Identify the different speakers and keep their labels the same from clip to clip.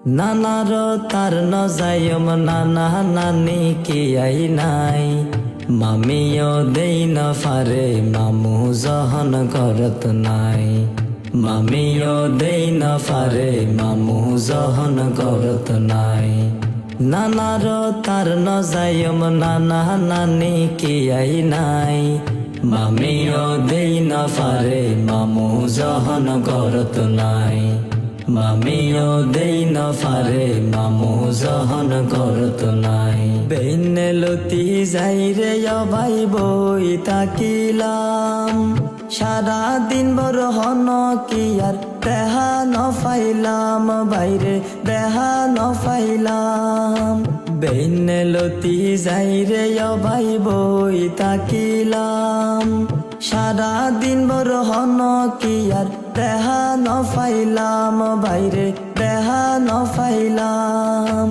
Speaker 1: নানার তার নজায়ম নানা নানি কি আই নাই মামিও দেই না ফারে মামু জহন করত নাই মামিও দেই না ফারে মামু জহন করত নাই নানার তার নজায়ম নানা নানি কি আই নাই মামিও দেই না ফারে মামু জহন করত নাই মামিও দেই না ফারে মামু জহন করত নাই বেইনে লতি যাই রে ভাই বই তাকিলাম সারা দিন বড় হন কি আর দেহা ন ফাইলাম বাইরে দেহা ন ফাইলাম বেইনে লতি যাই রে ভাই বই তাকিলাম সারা দিন বড় হন কি আর দেহা ন ফাইলাম বাইরে দেহা ন ফাইলাম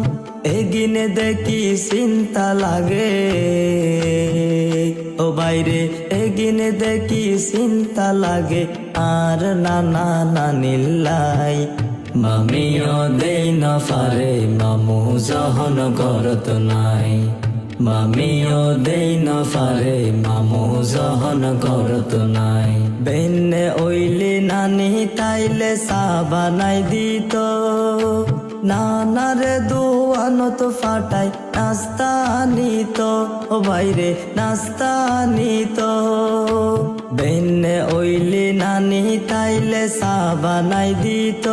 Speaker 1: এগিনে দেখি চিন্তা লাগে ও বাইরে এগিনে দেখি চিন্তা লাগে আর নানা নানিল্লাই মামিও দেই না ফারে মামু জহন করত নাই মামিও দেই না ফারে মামু জহন করত নাই বেনে ওইলি নানি তাইলে চা বানাই দিত নানারে দুয়ানত ফাটাই নাস্তা আনিত ও বাইরে নাস্তা আনিত বেনে ওইলি নানি তাইলে চা বানাই দিত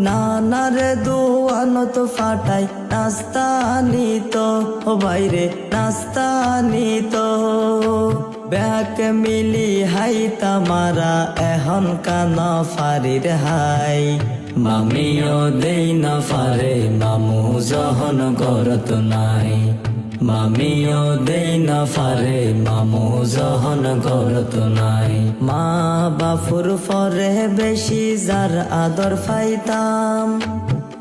Speaker 1: নানারে দুয়ানত ফাটাই নাস্তা আনিত ও বাইরে নাস্তা আনিত ব্যাক মিলি হাই তামারা এখন কানা ফারির হাই মামিও দেই না ফারে মামু জহন করত নাই মামিও দেই না ফারে মামু জহন করত নাই মা বাপুর ফরে বেশি যার আদর পাইতাম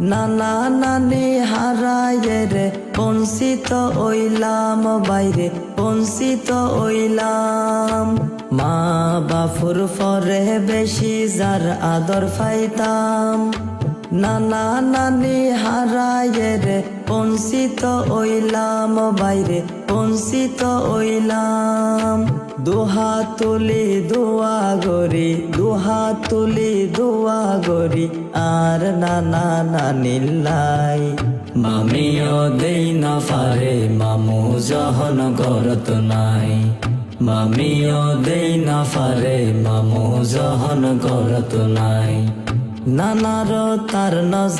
Speaker 1: নানা নানি হারায়ে রে বঞ্চিত ওইলাম বাইরে বঞ্চিত ওইলাম মা বাপুর ফরে বেশি যার আদর পাইতাম নানা নানি হারায়ে রে বঞ্চিত ওইলাম বাইরে বঞ্চিত ওইলাম দুহা তুলি দোয়া গরি দুহা তুলি দোয়া গরি আর নানা নানিল্লাই মামিও দেই না ফারে মামু জহন করত নাই মামিও দেই না ফারে মামু জহন করত নাই নানার তার নজ